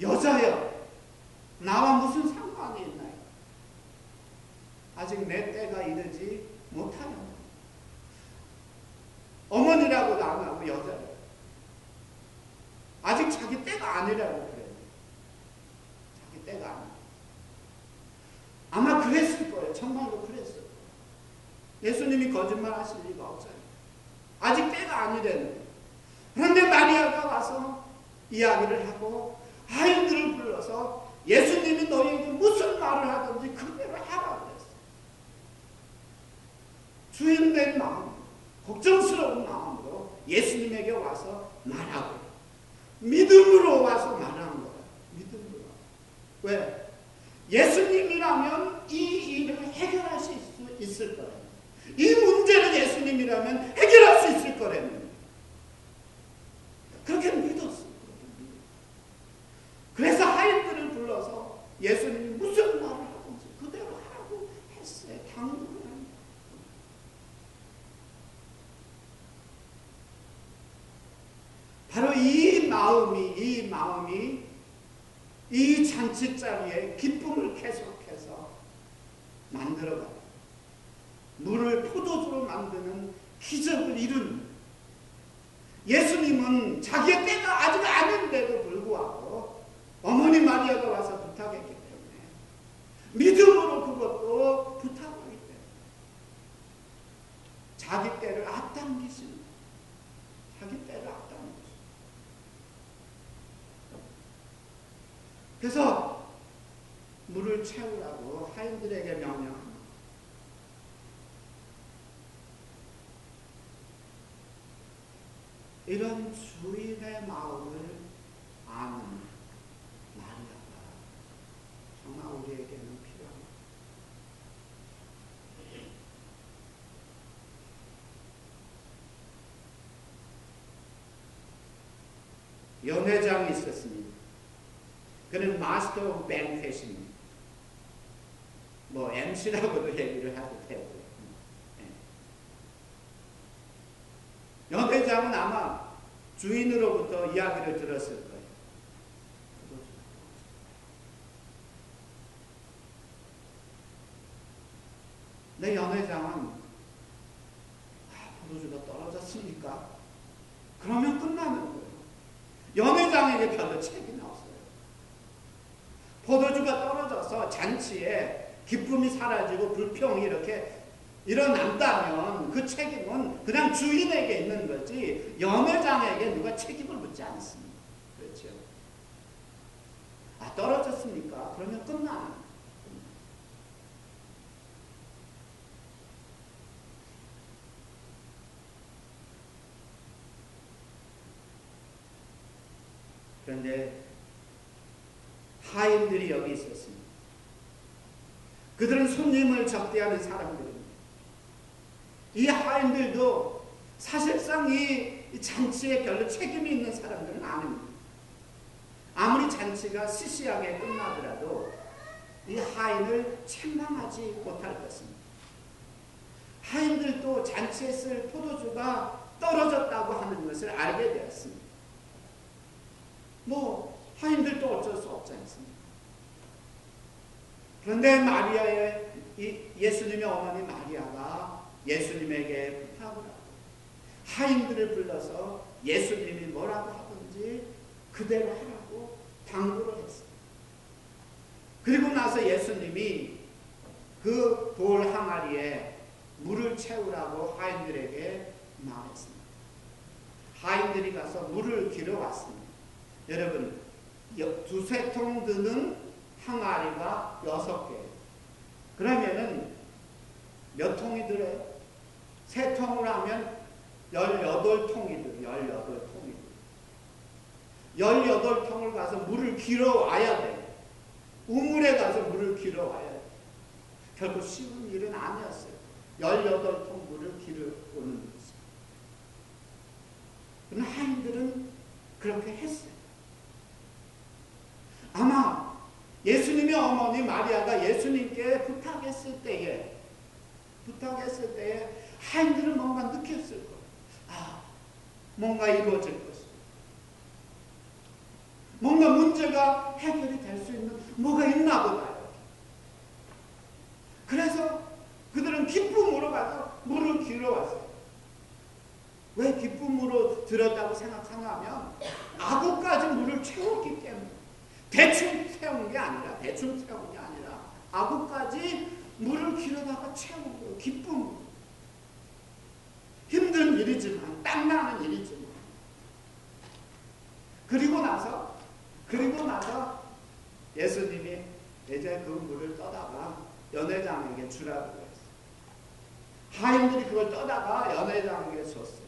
여자여, 나와 무슨 상관이 있나요? 아직 내 때가 이르지 못하여. 어머니라고도 안 하고 여자예요. 아직 자기 때가 아니라고 그래요. 자기 때가 아니에요. 아마 그랬을 거예요. 정말로 그랬을 거예요. 예수님이 거짓말 하실 리가 없어요. 아직 때가 아니랬는데. 그런데 마리아가 와서 이야기를 하고 하인들을 불러서 예수님이 너희에게 무슨 말을 하든지 그대로 하라고 그랬어요. 주인된 마음, 걱정스러운 마음으로 예수님에게 와서 말하고 믿음으로 와서 말하는 거예요. 믿음으로. 왜? 예수님이라면 이 일을 해결하실 수 있을 거예요. 이 문제는 예수님이라면 해결할 수 있을 거라는. 그렇게 믿었어요. 그래서 하인들을 불러서 예수님이 무슨 말을 하든지 그대로 하라고 했어요. 당부를 합니다. 바로 이 마음이 이 잔치 자리에 기쁨을 계속해서 만들어가요. 물을 포도주로 만드는 기적을 이룬. 예수님은 자기의 때가 아직 아닌데도 불구하고 어머니 마리아가 와서 부탁했기 때문에 믿음으로 그것도 부탁하기 때문에 자기 때를 앞당기시는 거예요. 자기 때를 앞당기시는 거예요. 그래서 물을 채우라고 하인들에게 명령합니다. 이런 주인의 마음을 아는 마리아가 정말 우리에게는 필요합니다. 연회장이 있었습니다. 그는 마스터 오브 뱅켓입니다. 뭐 MC라고도 얘기를 하도 되고요. 연회장은 아마 주인으로부터 이야기를 들었을 거예요. 내 연회장은 포도주가 떨어졌으니까 그러면 끝나는 거예요. 연회장에게 별로 책임이 없어요. 포도주가 떨어져서 잔치에 기쁨이 사라지고 불평이 이렇게 일어난다면 그 책임은 그냥 주인에게 있는 거지 연회장에게 누가 책임을 묻지 않습니다. 그렇죠? 떨어졌습니까? 그러면 끝나는. 그런데 하인들이 여기 있었습니다. 그들은 손님을 접대하는 사람들입니다. 이 하인들도 사실상 이 잔치에 별로 책임이 있는 사람들은 아닙니다. 아무리 잔치가 시시하게 끝나더라도 이 하인을 책망하지 못할 것입니다. 하인들도 잔치에 쓸 포도주가 떨어졌다고 하는 것을 알게 되었습니다. 뭐 하인들도 어쩔 수 없지 않습니까? 그런데 마리아의 예수님의 어머니 마리아가 예수님에게 부탁을 하고 하인들을 불러서 예수님이 뭐라고 하든지 그대로 하라고 당부를 했어요. 그리고 나서 예수님이 그 돌 항아리에 물을 채우라고 하인들에게 말했습니다. 하인들이 가서 물을 길어 왔습니다. 여러분, 두세 통 드는 항아리가 6개예요. 그러면은 몇 통이 들어요? 3통을 하면 18통이 들어요. 18통이. 18통을 가서 물을 길어 와야 돼요. 우물에 가서 물을 길어 와야 돼요. 결국 쉬운 일은 아니었어요. 18통 물을 길어 오는 것이죠. 그러나 하인들은 그렇게 했어요. 아마 예수님의 어머니 마리아가 예수님께 부탁했을 때에 하인들은 뭔가 느꼈을 거예요. 뭔가 이루어질 것이다. 뭔가 문제가 문제가 해결이 될 수 있는 뭐가 있나 보다. 그래서 그들은 기쁨으로 가서 물을 길어왔어요. 왜 기쁨으로 들었다고 생각하냐 하면 아구까지 물을 채웠기 때문에. 대충 채운 게 아니라 아구까지 물을 길어다가 채운 거예요. 기쁨으로. 힘든 일이지만, 땀나는 일이지만. 그리고 나서 예수님이 이제 그 물을 떠다가 연회장에게 주라고 했어요. 하인들이 그걸 떠다가 연회장에게 줬어요.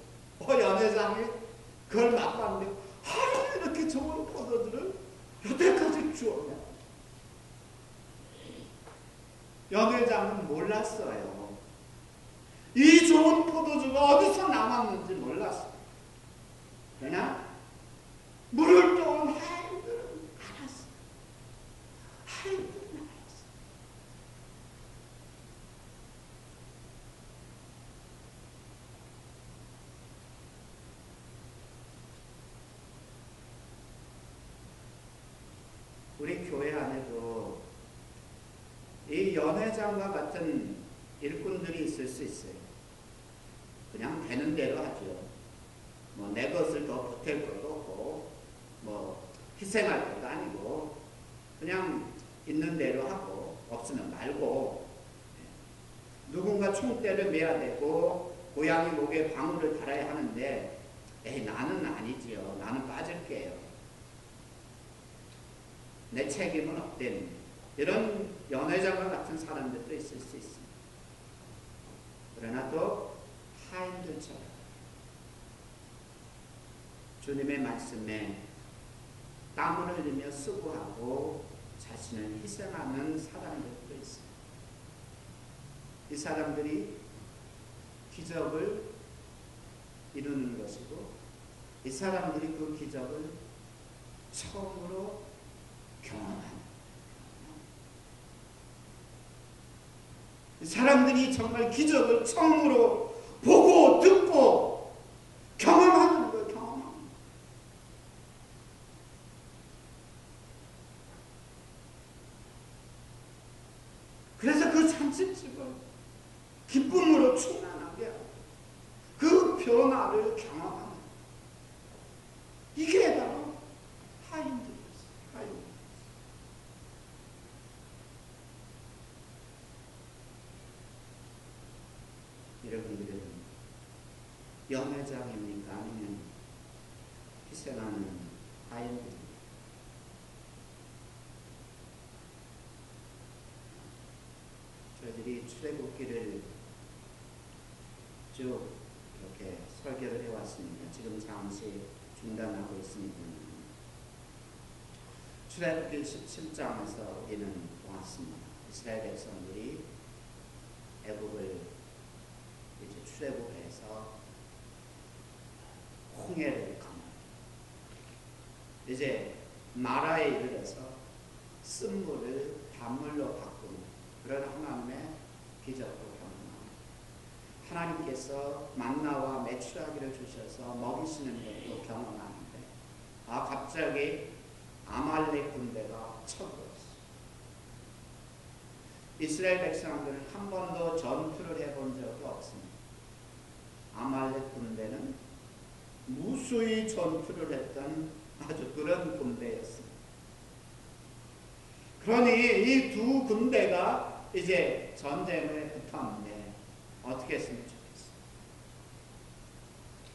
연회장이 그걸 맛봤는데, 이렇게 좋은 포도주를 여태까지 주었냐. 연회장은 몰랐어요. 이 좋은 포도주가 어디서 남았는지 몰랐어요. 그러나 물을 떠온 하인들은 알았어요. 하인들은 알았어요. 우리 교회 안에도 이 연회장과 같은 일꾼들이 있을 수 있어요. 그냥 되는 대로 하죠. 뭐 내 것을 더 보탤 것도 없고, 뭐 희생할 것도 아니고, 그냥 있는 대로 하고 없으면 말고, 누군가 총대를 매야 되고 고양이 목에 방울을 달아야 하는데, 나는 아니지요. 나는 빠질게요. 내 책임은 없대는 이런 연회장과 같은 사람들도 있을 수 있습니다. 그러나 또 하인들처럼 주님의 말씀에 땀을 흘리며 수고하고 자신을 희생하는 사람들도 있습니다. 이 사람들이 기적을 이루는 것이고, 이 사람들이 그 기적을 처음으로 경험하는, 이 사람들이 정말 기적을 처음으로 보고 듣고 경험하는 거예요. 경험하는 거예요. 그래서 그 잔치집을 기쁨으로 충만하게 하고 그 변화를 경험하는, 이게 바로 하인들이었어요. 여러분들은 연회장입니까? 아니면 희생하는 하인들입니까? 저희들이 출애굽기를 쭉 이렇게 설교를 해왔습니다. 지금 잠시 중단하고 있습니다. 출애굽기 17장에서 우리는 보았습니다. 이스라엘 백성들이 애굽을 이제 출애굽해서 홍해를 건너 이제 마라에 이르러서 쓴물을 단물로 바꾸는 그런 하나님의 기적을 경험합니다. 하나님께서 만나와 메추라기를 주셔서 먹이시는 것도 경험하는데, 갑자기 아말렉 군대가 쳐들어왔어요. 이스라엘 백성들은 한 번도 전투를 해본 적이 없습니다. 아말렉 군대는 무수히 전투를 했던 아주 그런 군대였습니다. 그러니 이 두 군대가 이제 전쟁을 붙었는데 어떻게 했으면 좋겠어요?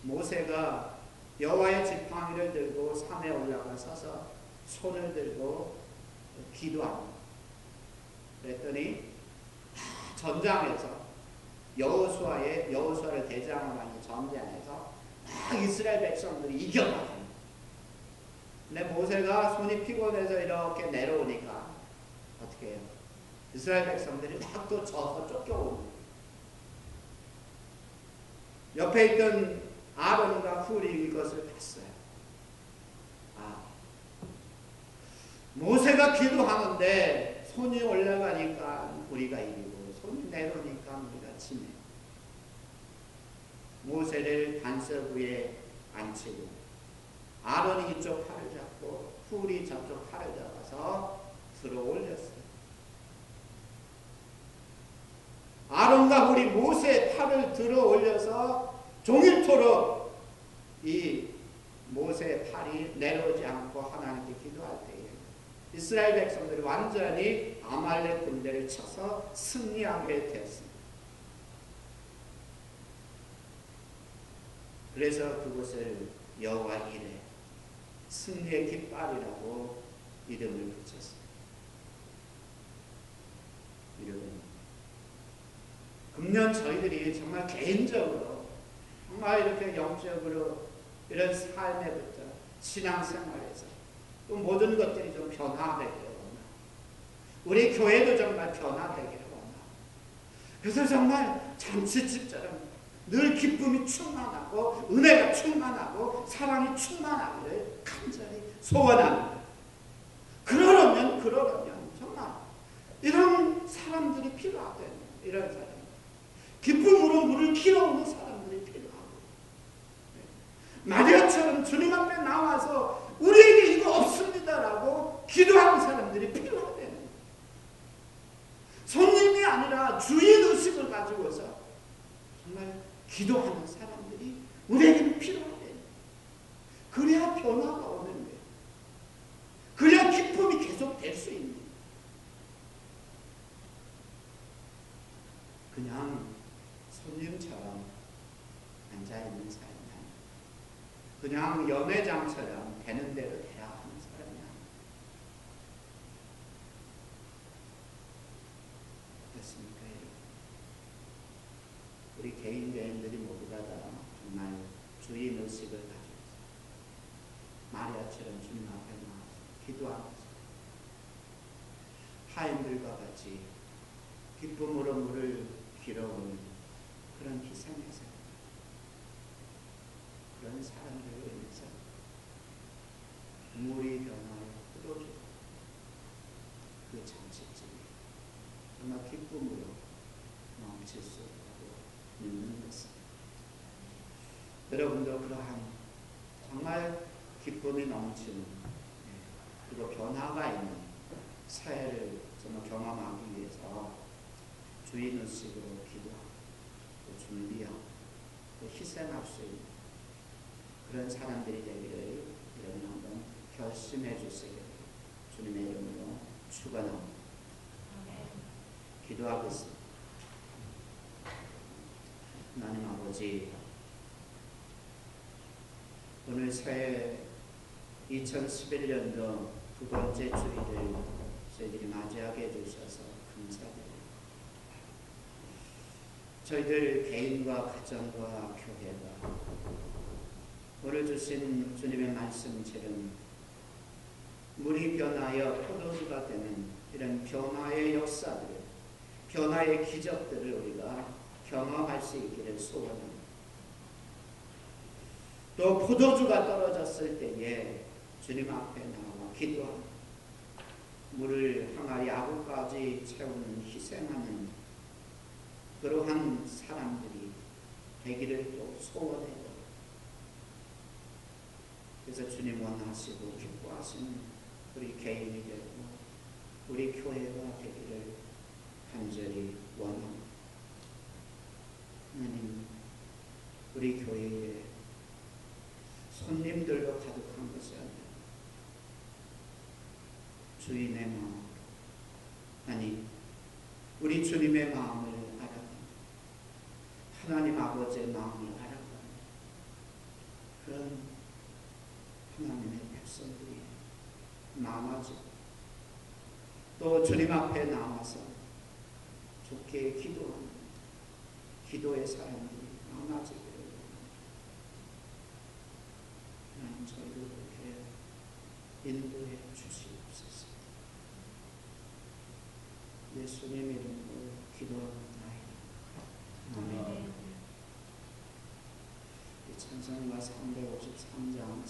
모세가 여호와의 지팡이를 들고 산에 올라가 서서 손을 들고 기도합니다. 그랬더니 전장에서 여호수아를 대장으로 하는 전쟁에서 이스라엘 백성들이 이겨나갑니다. 근데 모세가 손이 피곤해서 이렇게 내려오니까 어떻게 해요? 이스라엘 백성들이 막 또 져서 쫓겨옵니다. 옆에 있던 아론과 훌이 이것을 봤어요. 모세가 기도하는데 손이 올라가니까 우리가 이기고 손이 내려오니까 우리가 지네. 모세를 반석 위에 앉히고 아론이 이쪽 팔을 잡고 훌이 저쪽 팔을 잡아서 들어 올렸어요. 아론과 훌이 모세의 팔을 들어 올려서 종일토록 이 모세의 팔이 내려오지 않고 하나님께 기도할 때에 이스라엘 백성들이 완전히 아말렉 군대를 쳐서 승리하게 되었습니다. 그래서 그곳을 여호와 이레 승리의 깃발이라고 이름을 붙였습니다. 여러분, 금년 저희들이 정말 개인적으로 정말 이렇게 영적으로 이런 삶에부터 신앙생활에서 또 모든 것들이 좀 변화되기를 원합니다. 우리 교회도 정말 변화되기를 원합니다. 그래서 정말 잔치집처럼 늘 기쁨이 충만하고 은혜가 충만하고 사랑이 충만하기를 간절히 소원합니다. 그러려면 정말 이런 사람들이 필요하대요. 이런 사람, 기쁨으로 물을 길어오는 사람들이 필요하고, 마리아처럼 주님 앞에 나와서 우리에게 이거 없습니다라고 기도하는 사람들이 필요하대요. 손님이 아니라 주인 의식을 가지고서 정말 기도하는 사람들이 우리에게는 필요하대요. 그래야 변화가 오는 거예요. 그래야 기쁨이 계속 될 수 있는 거예요. 그냥 손님처럼 앉아있는 사람이 아니에요. 그냥 연회장처럼 되는 대로 되라 하는 사람이 아니에요. 어떻습니까? 우리 개인들이 모두가 다 정말 주인 의식을 가지고 있어요. 마리아처럼 주님 앞에 나와서 기도하면서 하인들과 같이 기쁨으로 물을 길어오는 그런 희생에서 그런 사람들로 인해서 물이 변화하여 흐르고 그 잔치집이 정말 기쁨으로 넘칠 수 있다고 믿는 것입니다. 여러분도 그러한 정말 기쁨이 넘치는 그리고 변화가 있는 사회를 정말 경험하기 위해서 주인 의식으로 기도하고 또 준비하고 또 희생할 수 있는 그런 사람들이 되기를 여러분 한번 결심해 주시기를 주님의 이름으로 축원합니다. 기도하겠습니다. 하나님 아버지, 오늘 새해 2011년도 두 번째 주일을 저희들이 맞이하게 해주셔서 감사드립니다. 저희들 개인과 가정과 교회가 오늘 주신 주님의 말씀처럼 물이 변하여 포도주가 되는 이런 변화의 역사들, 변화의 기적들을 우리가 경험할 수 있기를 소원합니다. 또 포도주가 떨어졌을 때에 주님 앞에 나와 기도하고 물을 항아리 아구까지 채우는 희생하는 그러한 사람들이 되기를 또 소원해요. 그래서 주님 원하시고 기뻐하시는 우리 개인이 되고 우리 교회가 되기를 간절히 원합니다. 하나님, 우리 교회에 손님들로 가득한 것이 아니라 주인의 마음, 아니 우리 주님의 마음을 알아가는, 하나님 아버지의 마음을 알아가는 그런 하나님의 백성들이 많아지고 또 주님 앞에 나와서 좋게 기도하는 기도의 사람들이 많아지기를 하나님, 저희를 그렇게 인도해 주시옵소서. 예수님 이름으로 기도합니다. 아멘. 찬송가 353장